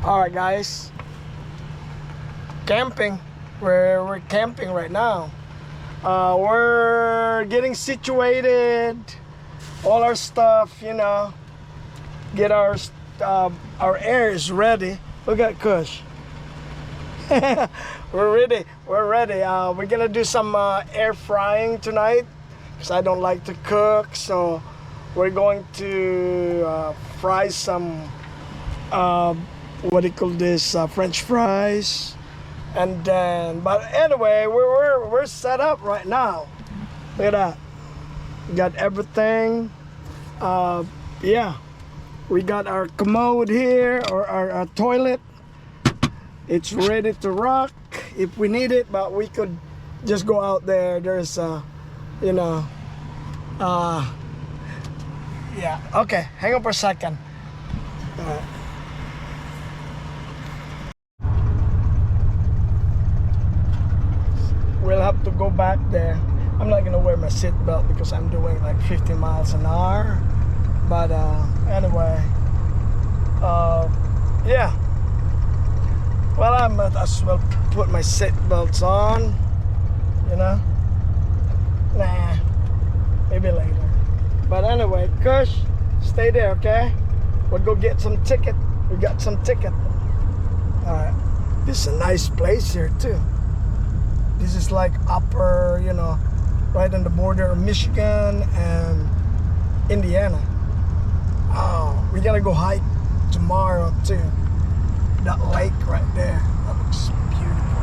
All right, guys. Camping. We're camping right now. We're getting situated. All our stuff, you know. Get our airs ready. Look at Kush. We're ready. We're ready. We're gonna do some air frying tonight because I don't like to cook. So we're going to fry some what do you call this? French fries. And then, but anyway, we're set up right now. Look at that. We got everything. Yeah, we got our commode here, or our toilet. It's ready to rock if we need it, but we could just go out there. There's, you know, yeah. Okay, hang on for a second. We'll have to go back there. I'm not gonna wear my seatbelt because I'm doing like 50 miles an hour. But anyway, yeah. Well, I might as well put my seatbelts on. You know? Nah, maybe later. But anyway, Kush, stay there, okay? We'll go get some ticket. We got some ticket. All right. This is a nice place here too. This is like upper, you know, right on the border of Michigan and Indiana. Oh, we gotta go hike tomorrow too. That lake right there, that looks beautiful.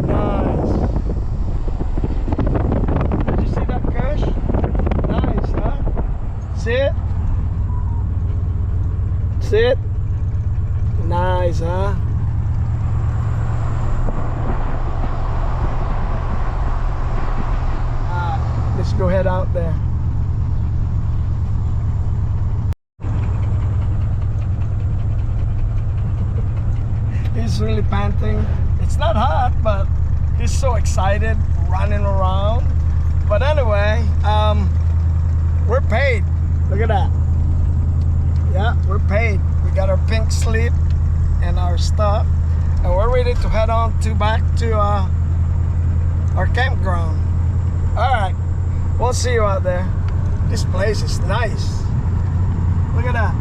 Nice. Did you see that, Kush? Nice, huh? See it? See it? Nice, huh? Let's go head out there. He's really panting. It's not hot, but he's so excited running around. But anyway, we're paid. Look at that. Yeah, we're paid. We got our pink slip and our stuff, and we're ready to head on back to our campground. All right. We'll see you out there. This place is nice. Look at that.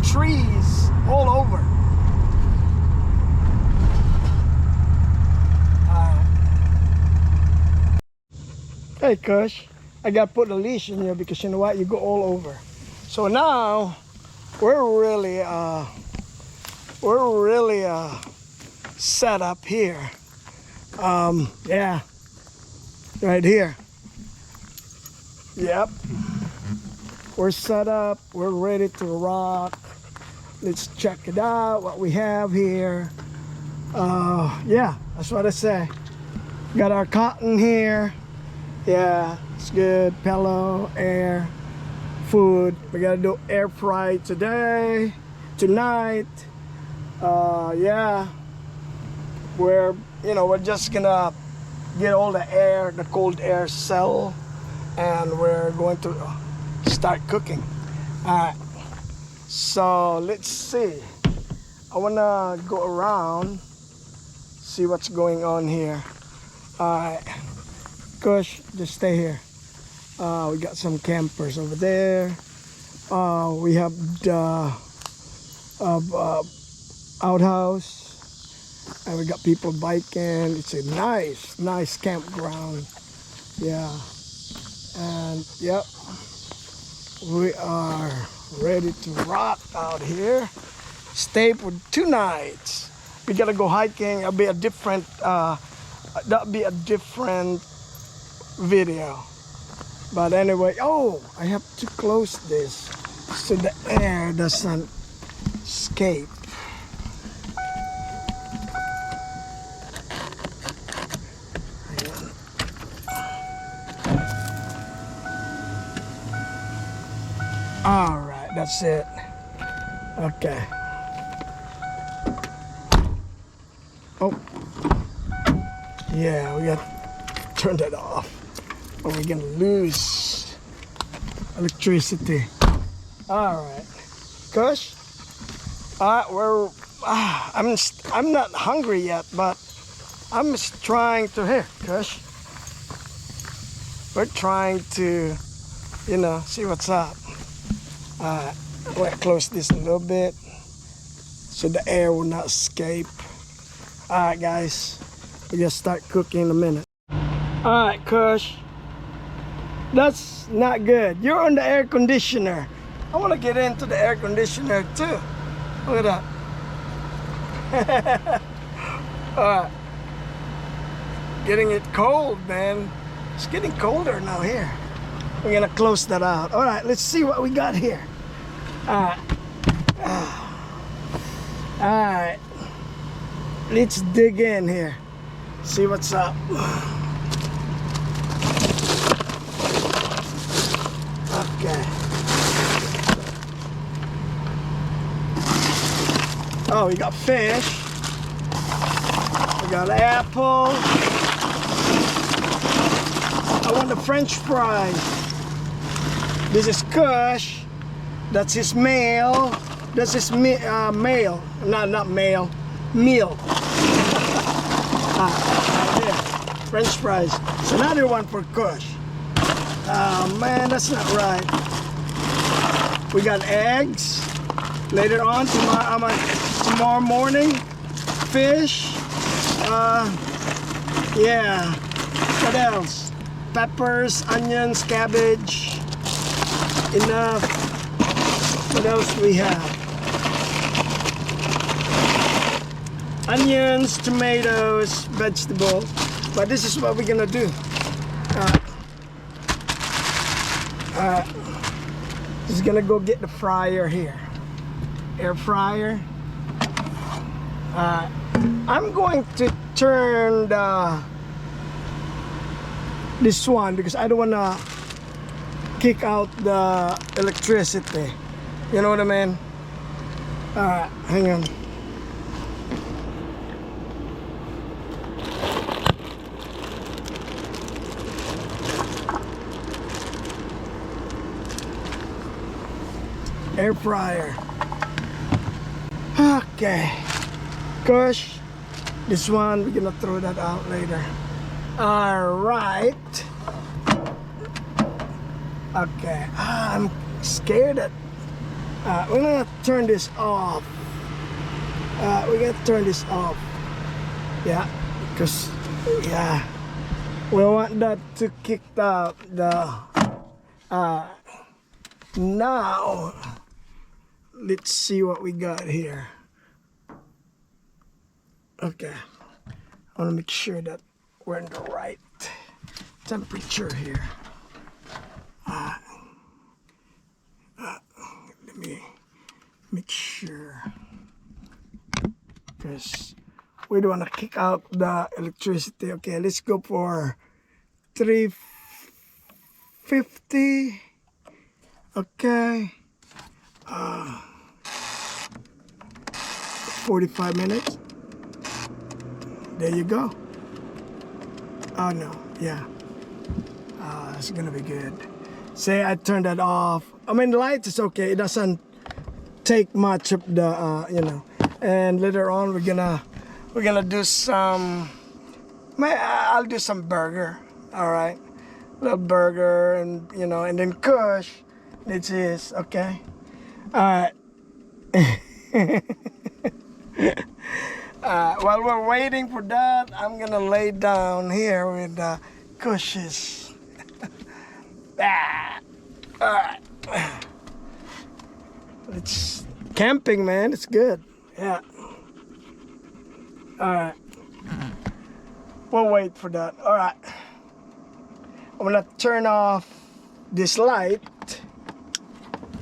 Trees all over. Hey, Kush. I got to put a leash in you because you know what? You go all over. So now we're really set up here. Yeah. Right here. Yep, we're set up, we're ready to rock. Let's check it out, what we have here. Yeah, that's what I say. Got our cotton here. Yeah, it's good. Pillow, air, food. We gotta do air fry today, tonight. Yeah, we're just gonna get all the air, the cold air cell, and we're going to start cooking. All right, so let's see. I wanna go around, see what's going on here. All right, Kush, just stay here. We got some campers over there. We have the outhouse, and we got people biking. It's a nice campground. Yeah. And yep, we are ready to rock out here. Stay for 2 nights. We gotta go hiking. It'll be a different that'll be a different video. But anyway, oh, I have to close this so the air doesn't escape. All right, that's it. Okay. Oh, yeah, we got to turn that off, or we're gonna lose electricity. All right. Kush? We're. I'm not hungry yet, but I'm just trying to. Here, Kush. We're trying to, see what's up. Let's close this a little bit so the air will not escape. Alright, guys, we're gonna start cooking in a minute. Alright, Kush, that's not good. You're on the air conditioner. I want to get into the air conditioner too. Look at that. Alright, getting it cold, man. It's getting colder now here. We're gonna close that out. Alright, let's see what we got here. Alright, let's dig in here, see what's up. Okay. Oh, we got fish, we got apple. I want the French fries. This is Kush. That's his meal. That's his meal. Not male. Meal. Right there. French fries. It's another one for Kush. Oh man, that's not right. We got eggs. Later on, tomorrow morning, fish. Yeah. What else? Peppers, onions, cabbage. Enough. What else we have? Onions, tomatoes, vegetables. But this is what we're gonna do. Just gonna go get the fryer here. Air fryer. I'm going to turn this one because I don't wanna kick out the electricity. You know what I mean? Alright, hang on. Air fryer. Okay. Kush, this one, we're gonna throw that out later. Alright. Okay. I'm scared that we're gonna turn this off. We're gonna turn this off. Yeah, because we want that to kick out the now let's see what we got here. Okay, I want to make sure that we're in the right temperature here. Let me make sure, because we don't want to kick out the electricity. Okay, let's go for 350. Okay, 45 minutes. There you go. Oh no, yeah. It's gonna be good. Say I turned that off. I mean, the light is okay. It doesn't take much of the, And later on, we're gonna do some. I'll do some burger. All right, little burger, and and then Kush. It's his. Okay. All right. While we're waiting for that, I'm gonna lay down here with Kush's. Alright. It's camping, man. It's good. Yeah. Alright. We'll wait for that. Alright. I'm gonna turn off this light.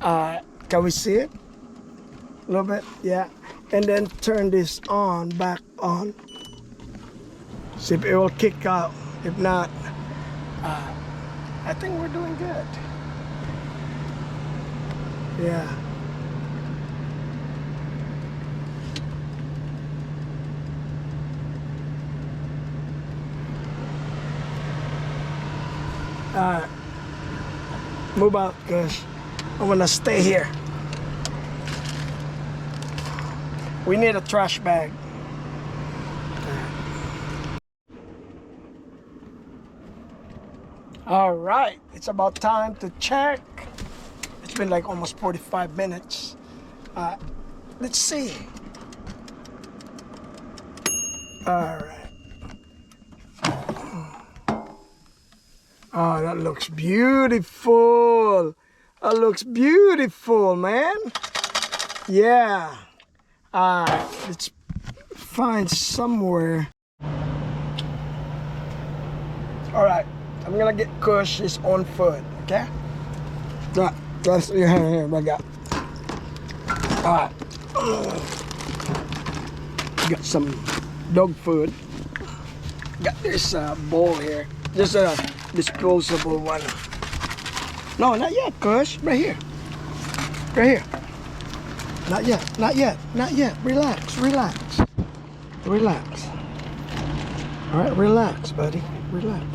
Can we see it? A little bit? Yeah. And then turn this back on. See if it will kick out. If not, I think we're doing good. Yeah. Move out, Kush. I'm gonna stay here. We need a trash bag. All right, it's about time to check. It's been like almost 45 minutes. Let's see. All right. Oh, that looks beautiful. That looks beautiful, man. Yeah. Let's find somewhere. All right. I'm gonna get Kush his own food, okay? That's here, I got. All right. Got some dog food. Got this bowl here. Just a disposable one. No, not yet, Kush. Right here. Right here. Not yet. Not yet. Not yet. Relax. Relax. Relax. All right. Relax, buddy. Relax.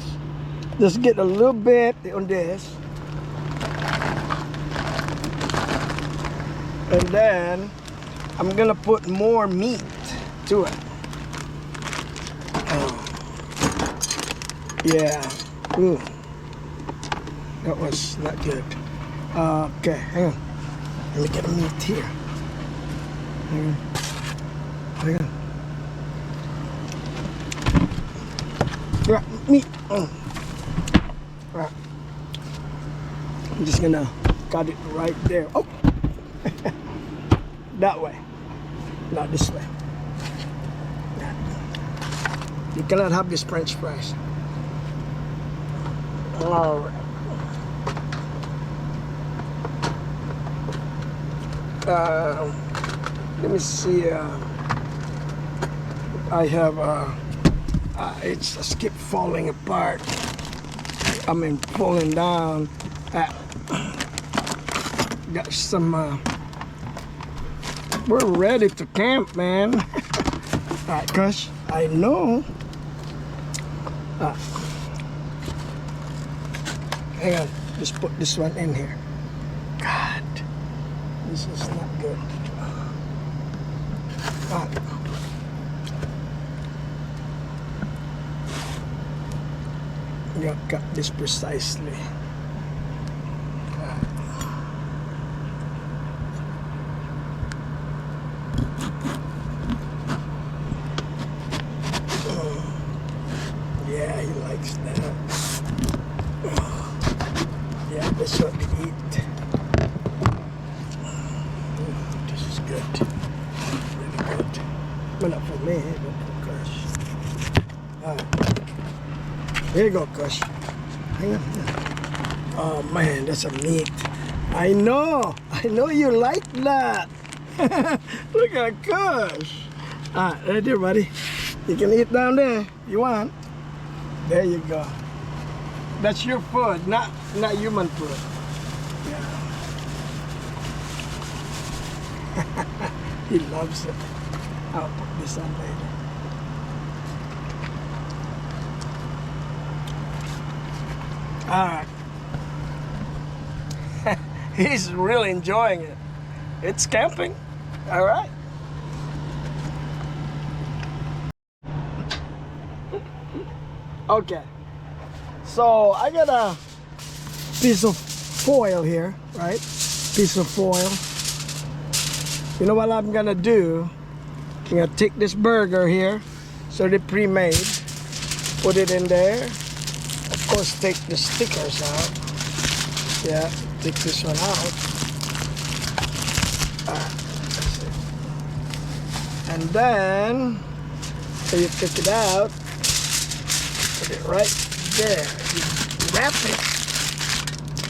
Just get a little bit on this. And then I'm gonna put more meat to it. Oh. Yeah. Ooh. That was not good. Okay, hang on. Let me get a meat here. Hang on. Hang on. Yeah, meat. Oh. Right. I'm just gonna cut it right there. Oh. That way, not this way. You cannot have this French fries. All right. Let me see. I have. It's just keep falling apart. I mean, falling down. Got some. We're ready to camp, man. All right, Kush, I know. Hang on, just put this one in here. God, this is not good. You got this precisely. Yeah, he likes that. Yeah, that's what we eat. This is good. Really good. Well, not for me, but for Kush. Alright. Here you go, Kush. Hang on. Oh man, that's a meat. I know you like that. Look at Kush. Alright, right there, buddy. You can eat down there if you want. There you go. That's your food, not human food. Yeah. He loves it. I'll put this on later. All right. He's really enjoying it. It's camping. All right. Okay, so I got a piece of foil here, right? Piece of foil. You know what I'm gonna do? I'm gonna take this burger here, so they pre-made, put it in there. Of course, take the stickers out. Yeah, take this one out. That's it. And then, so you take it out. Put it right there. You wrap it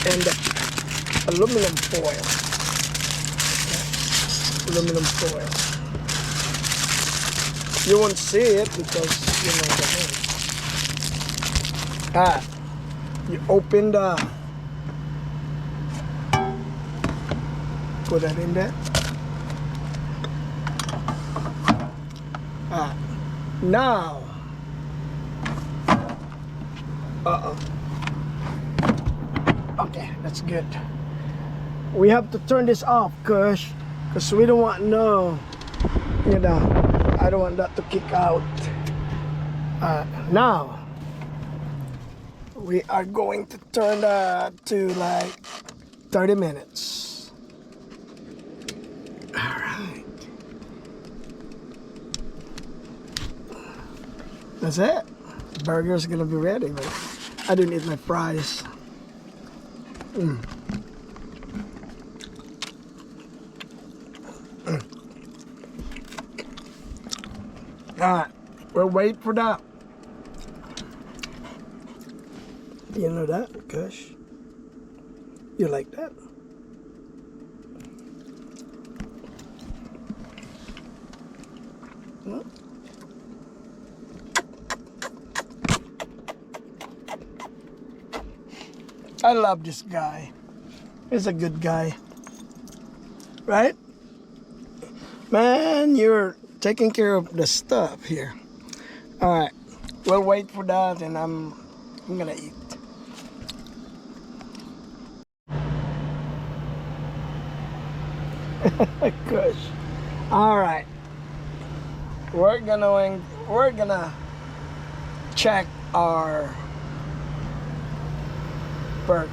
in the aluminum foil. Okay. Aluminum foil. You won't see it because you know the thing. You open the. Put that in there. Now. Okay, that's good. We have to turn this off, Kush, because we don't want no You know, I don't want that to kick out. Now we are going to turn that to like 30 minutes. All right. That's it. Burger's gonna be ready, but I didn't eat my fries. Alright, we'll wait for that. You know that, Kush? You like that? Hmm? I love this guy. He's a good guy. Right? Man, you're taking care of the stuff here. Alright. We'll wait for that and I'm gonna eat. Kush. Alright. We're gonna check our burger.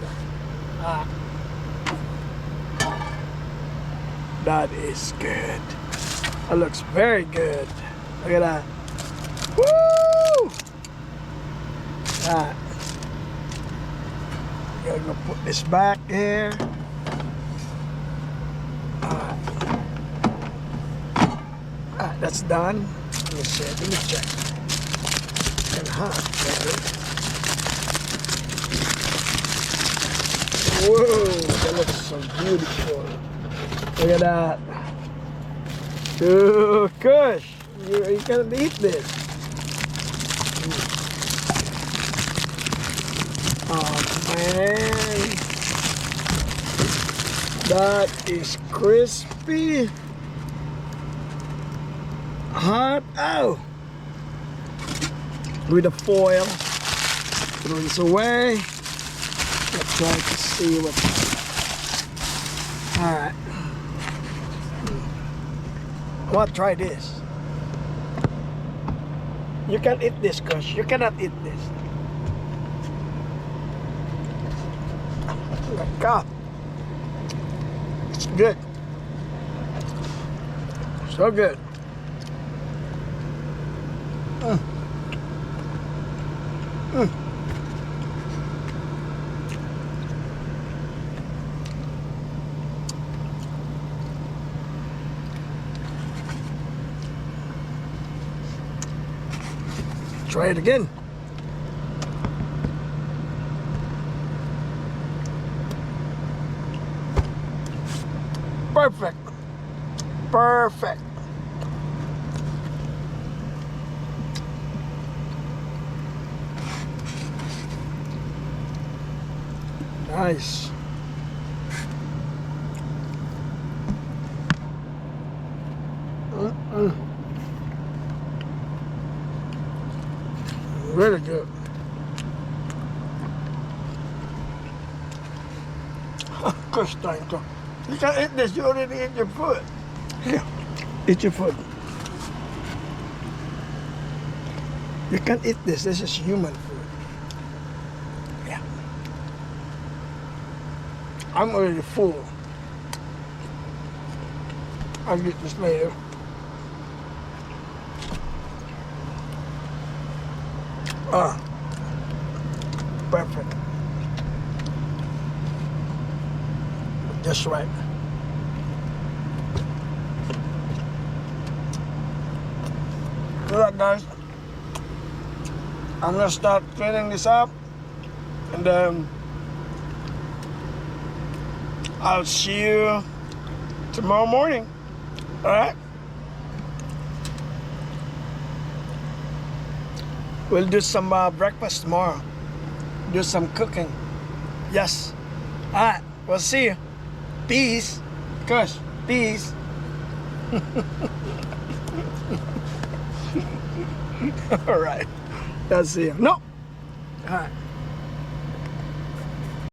That is good. That looks very good. Look at that. Woo! Alright. Gotta go put this back here. Alright, that's done. Let me see. Let me check. And hot, baby. Whoa, that looks so beautiful. Look at that. Ooh, Kush, you can eat this. Oh man, that is crispy. Hot out. With the foil. Throw this away. Let's try to see what's. Alright. I want to try this. You can't eat this, Kush. You cannot eat this. Oh my God. It's good. So good. Try it again. Perfect. Perfect. Nice. Really good. Gosh dang it. You can't eat this, you already ate your food. Here, eat your food. You can't eat this is human food. Yeah. I'm already full. I'll get this later. Perfect. Just right. Alright guys, I'm gonna start cleaning this up and then I'll see you tomorrow morning. Alright? We'll do some breakfast tomorrow. Do some cooking. Yes. Alright, we'll see you. Peace. Kush, peace. Alright. I'll see you. No. Alright.